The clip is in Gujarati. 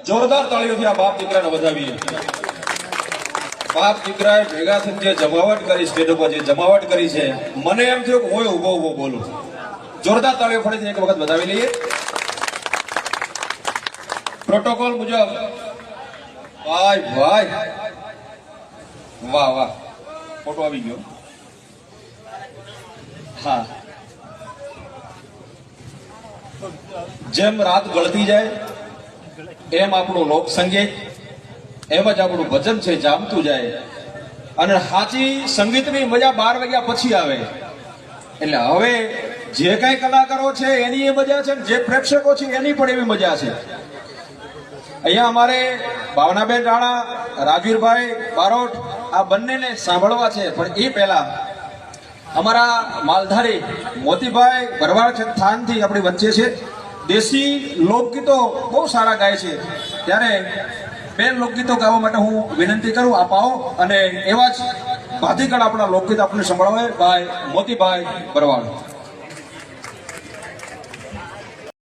જોરદાર તાળીઓથી આ બાપ દીકરાને વધાવીએ. બાપ દીકરાએ ભેગા થઈને જે જમાવટ કરી સ્ટેજ ઉપર, જે જમાવટ કરી છે, મને એમ થયું કે હું ઉભો ઉભો બોલું. જોરદાર તાળીઓ ફરીથી એક વખત વધાવી લઈએ. પ્રોટોકોલ મુજબ ભાઈ ભાઈ વાહ વાહ, ફોટો આવી ગયો. હા, જેમ રાત ગળતી જાય એમ આપણું લોક સંગીત, એમ જ આપણું ભજન છે જામતું જાય. અને સાચી સંગીતની મજા 12 વાગ્યા પછી આવે. એટલે હવે જે કઈ કલાકારો છે એની એ મજા છે, જે પ્રેક્ષકો છે એની પણ એવી મજા છે. અહીંયા અમારે ભાવનાબેન રાણા, રાજવીરભાઈ બારોટ આ બંનેને સાંભળવા છે, પણ એ પહેલા અમારા માલધારી મોતીભાઈ ભરવાડ થાનથી આપણી વચ્ચે છે. દેશી લોકગીતો બહુ સારા ગાય છે, ત્યારે બે લોકગીતો ગાવા માટે હું વિનંતી કરું, આપ આવો અને એવા જ ભાતીગળ આપણા લોકગીત આપણને સંભળાવે ભાઈ મોતીભાઈ ભરવાડ.